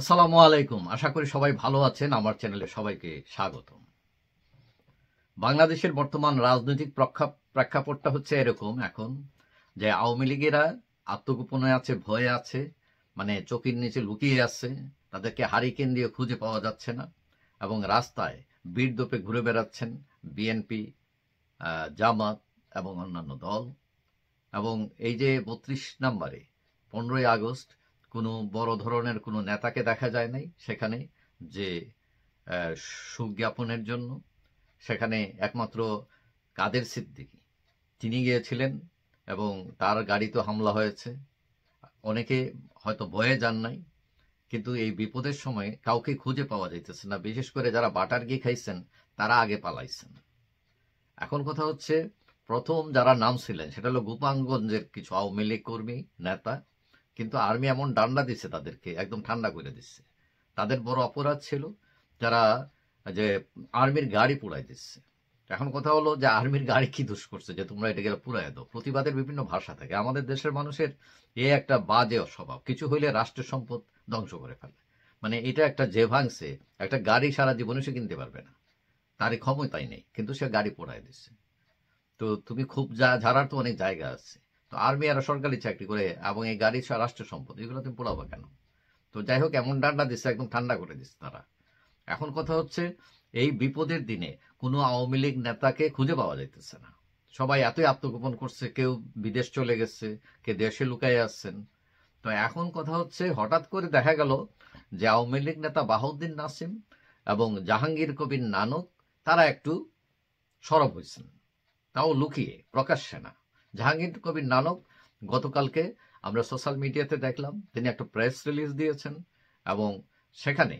আসসালামু আলাইকুম। আশা করি সবাই ভালো আছেন। আমার চ্যানেলে সবাইকে স্বাগতম। বাংলাদেশের বর্তমান রাজনৈতিক প্রেক্ষাপটটা হচ্ছে এরকম এখন যে আওয়ামী লীগেরা আত্মগোপনে আছে, ভয়ে আছে, মানে চোখের নিচে লুকিয়ে আছে। তাদেরকে হারিকেন দিয়ে খুঁজে পাওয়া যাচ্ছে না এবং রাস্তায় বীর দোপে ঘুরে বেড়াচ্ছেন বিএনপি, জামাত এবং অন্যান্য দল। এবং এই যে ৩২ নম্বরে ১৫ই আগস্ট কোনো বড় ধরনের কোনো নেতাকে দেখা যায় নাই সেখানে, যে সুখ জ্ঞাপনের জন্য সেখানে একমাত্র কাদের সিদ্দিকী তিনি গিয়েছিলেন এবং তার গাড়িতে হামলা হয়েছে। অনেকে হয়তো ভয়ে যান নাই, কিন্তু এই বিপদের সময় কাউকে খুঁজে পাওয়া যাইতেছে না। বিশেষ করে যারা বাটার ঘি খাইছেন তারা আগে পালাইছেন। এখন কথা হচ্ছে, প্রথম যারা নামছিলেন সেটা হলো গোপালগঞ্জের কিছু আওয়ামী লীগ কর্মী নেতা, কিন্তু আর্মি এমন ডান্ডা দিচ্ছে তাদেরকে, একদম ঠান্ডা করে দিচ্ছে। তাদের বড় অপরাধ ছিল যারা যে আর্মির গাড়ি পুড়াই দিচ্ছে। এখন কথা হলো যে আর্মির গাড়ি কি দোষ করছে যে তোমরা এটাকে পুড়াই দাও? প্রতিবাদের বিভিন্ন ভাষা থাকে। আমাদের দেশের মানুষের একটা বাজে স্বভাব, কিছু হইলে রাষ্ট্রের সম্পদ ধ্বংস করে ফেলে। মানে এটা একটা যে ভাঙছে, একটা গাড়ি সারা জীবনে সে কিনতে পারবে না, তারই ক্ষমতাই নেই, কিন্তু সে গাড়ি পোড়ায় দিচ্ছে। তো তুমি খুব ঝাড়ার তো অনেক জায়গা আছে। তো আর্মি আর সরকারি চাকরি করে এবং এই গাড়ি রাষ্ট্র সম্পদ, এগুলো তুমি পোড়াবো কেন? তো যাই হোক, এমন ডান্ডা দিচ্ছে, একদম ঠান্ডা করে দিচ্ছে তারা। এখন কথা হচ্ছে, এই বিপদের দিনে কোনো আওয়ামী লীগ নেতাকে খুঁজে পাওয়া যাইতেছে না। সবাই এতই আত্মগোপন করছে, কেউ বিদেশ চলে গেছে, কে দেশে লুকাই আসছেন। তো এখন কথা হচ্ছে, হঠাৎ করে দেখা গেল যে আওয়ামী লীগ নেতা বাহাউদ্দিন নাসিম এবং জাহাঙ্গীর কবির নানক তারা একটু সরব হয়েছেন, তাও লুকিয়ে, প্রকাশ্যে না। জাহাঙ্গীর কবির নানক গতকালকে আমরা সোশ্যাল মিডিয়াতে দেখলাম তিনি একটা প্রেস রিলিজ দিয়েছেন এবং সেখানে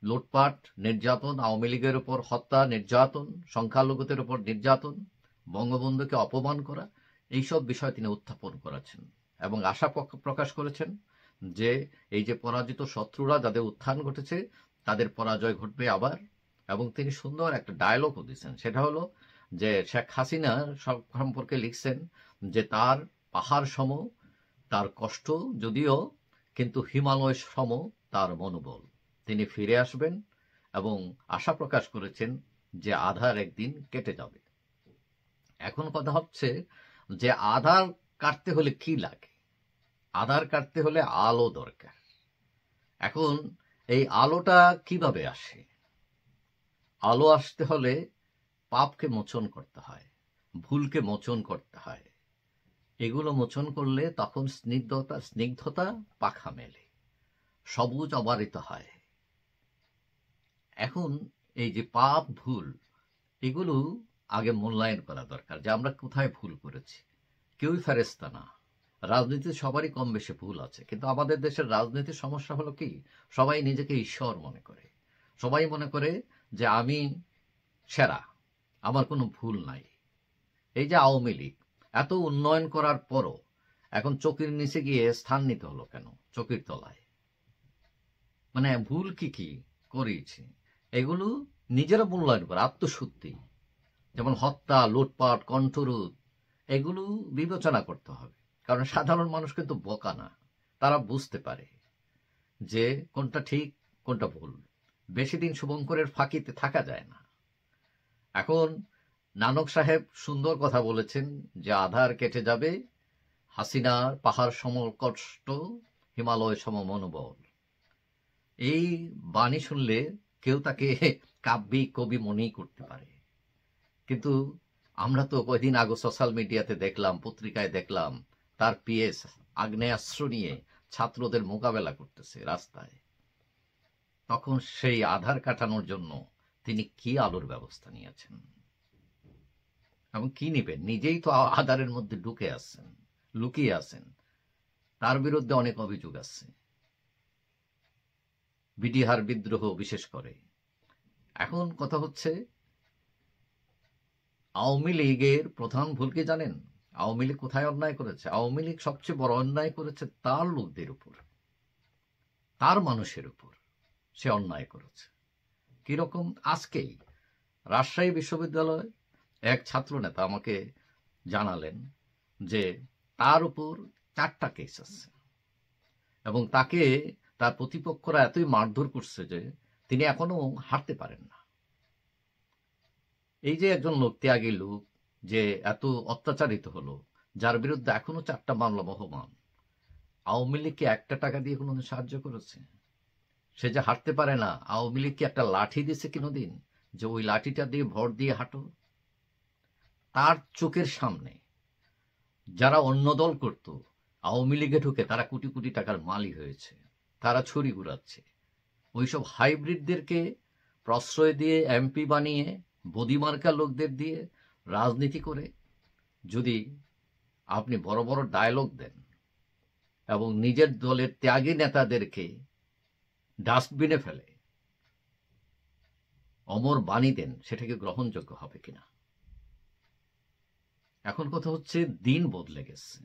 লুটপাট, নির্যাতন, আওয়ামী লীগের উপর হত্যা, নির্যাতন, সংখ্যালঘুদের উপর নির্যাতন, বঙ্গবন্ধুকে অপমান করা, এইসব বিষয় তিনি উত্থাপন করেছেন এবং আশা প্রকাশ করেছেন যে এই যে পরাজিত শত্রুরা যাদের উত্থান ঘটেছে তাদের পরাজয় ঘটবে আবার। এবং তিনি সুন্দর একটা ডায়লগও দিয়েছেন, সেটা হলো যে শেখ হাসিনা সম্পর্কে লিখছেন যে তার পাহাড় সম তার কষ্ট যদিও, কিন্তু হিমালয় সম তার মনোবল। তিনি ফিরে আসবেন এবং আশা প্রকাশ করেছেন যে আধার একদিন কেটে যাবে। এখন কথা হচ্ছে যে আধার কাটতে হলে কি লাগে? আধার কাটতে হলে আলো দরকার। এখন এই আলোটা কিভাবে আসে? আলো আসতে হলে পাপকে মোচন করতে হয়, ভুলকে মোচন করতে হয়। এগুলো মোচন করলে তখন স্নিগ্ধতা পাখা মেলে, সবুজ অবারিত হয়। এখন এই যে পাপ ভুল, এগুলো আগে মূল্যায়ন করা দরকার যে আমরা কোথায় ভুল করেছি। কেউই ফেরেশতা না, রাজনীতিতে সবারই কম বেশি ভুল আছে। কিন্তু আমাদের দেশের রাজনীতির সমস্যা হলো কি, সবাই নিজেকে ঈশ্বর মনে করে। সবাই মনে করে যে আমি সেরা, আমার কোনো ভুল নাই। এই যে আওয়ামী লীগ এত উন্নয়ন করার পরও এখন চকির নিচে গিয়ে স্থান নিতে হলো কেন? চকির তলায় মানে ভুল কি কি করেছি এগুলো নিজেরা মূল্যায়ন করে, আত্মশুদ্ধি। যেমন হত্যা, লুটপাট, কণ্ঠরোধ, এগুলো বিবেচনা করতে হবে। কারণ সাধারণ মানুষ কিন্তু বোকা না, তারা বুঝতে পারে যে কোনটা ঠিক কোনটা ভুল। বেশি দিন শুভঙ্করের ফাঁকিতে থাকা যায় না। এখন নানক সাহেব সুন্দর কথা বলেছেন যে আধার কেটে যাবে, হাসিনার পাহাড় সম কষ্ট, হিমালয় সম মনোবল। এই বাণী শুনলে কেউ তাকে কাব্যিক কবি মনেই করতে পারে। কিন্তু আমরা তো কয়েকদিন আগে সোশ্যাল মিডিয়াতে দেখলাম, পত্রিকায় দেখলাম তার পিএস আগ্নেয়াস্ত্র নিয়ে ছাত্রদের মোকাবেলা করতেছে রাস্তায়। তখন সেই আধার কাটানোর জন্য তিনি কি আলোর ব্যবস্থা নিয়েছেন এবং কি নিবেন? নিজেই তো আধারের মধ্যে ঢুকে আছেন, লুকিয়ে আছেন। তার বিরুদ্ধে অনেক অভিযোগ আছে, বিডিআর বিদ্রোহ বিশেষ করে। এখন কথা হচ্ছে, আওয়ামী লীগের প্রধান ভুল কি জানেন? আওয়ামী লীগ কোথায় অন্যায় করেছে? আওয়ামী লীগ সবচেয়ে বড় অন্যায় করেছে তার লোকদের উপর, তার মানুষের উপর সে অন্যায় করেছে। কিরকম? আজকেই রাজশাহী বিশ্ববিদ্যালয় এক ছাত্র নেতা আমাকে জানালেন যে তার উপর 4টা কেস আছে এবং তাকে তার প্রতিপক্ষরা এতই মারধর করছে যে তিনি এখনো হাঁটতে পারেন না। এই যে একজন লোক, ত্যাগী লোক, যে এত অত্যাচারিত হলো, যার বিরুদ্ধে এখনো 4টা মামলা বহমান, আওয়ামী লীগকে 1টা টাকা দিয়ে কোনোদিন সাহায্য করেছে? সে যে হাঁটতে পারে না, আওয়ামী লীগ কি একটা লাঠি দিছে কোনোদিন যে ওই লাঠিটা দিয়ে ভর দিয়ে হাঁটো? তার চোখের সামনে যারা অন্য দল করত, আওয়ামী লীগে ঢুকে তারা কোটি কোটি টাকার মালিক হয়েছে, তারা ছড়ি ঘুরাচ্ছে। ওইসব হাইব্রিডদেরকে প্রশ্রয় দিয়ে, এমপি বানিয়ে, বদিমার্কা লোকদের দিয়ে রাজনীতি করে যদি আপনি বড় বড় ডায়লগ দেন এবং নিজের দলের ত্যাগী নেতাদেরকে ডাস্টবিনে ফেলে অমর বাণী দেন, সেটা কি গ্রহণযোগ্য হবে কিনা? এখন কথা হচ্ছে, দিন বদলে গেছে,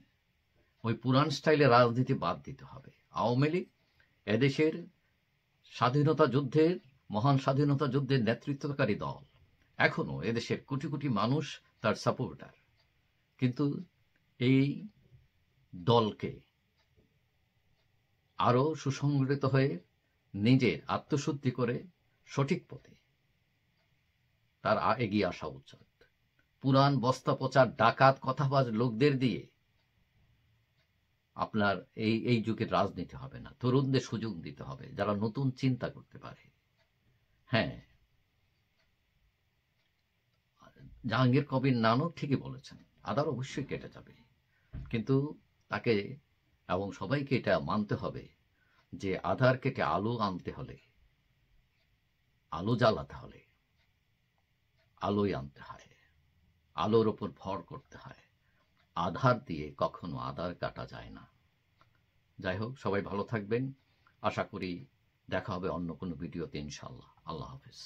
ওই পুরান স্টাইলে রাজনীতি বাদ দিতে হবে। আওয়ামী লীগ এদেশের স্বাধীনতা যুদ্ধের, মহান স্বাধীনতা যুদ্ধের নেতৃত্বকারী দল, এখনো এদেশের কোটি কোটি মানুষ তার সাপোর্টার। কিন্তু এই দলকে আরো সুসংগঠিত হয়ে নিজের আত্মশুদ্ধি করে সঠিক পথে তার এগিয়ে আসা উচিত। পুরান বস্তা পচা ডাকাত কথাবাজ লোকদের দিয়ে আপনার এই যুগের রাজনীতি হবে না। তরুণদের সুযোগ দিতে হবে, যারা নতুন চিন্তা করতে পারে। হ্যাঁ, জাহাঙ্গীর কবির নানক ঠিকই বলেছেন, আধার অবশ্যই কেটে যাবে, কিন্তু তাকে এবং সবাইকে এটা মানতে হবে যে আধার কেটে আলো আনতে হলে, আলো জ্বালাতে হলে আলোই আনতে হয়, আলোর ওপর ভর করতে হয়। আধার দিয়ে কখনো আধার কাটা যায় না। যাই হোক, সবাই ভালো থাকবেন। আশা করি দেখা হবে অন্য কোনো ভিডিওতে, ইনশাআল্লাহ। আল্লাহ হাফেজ।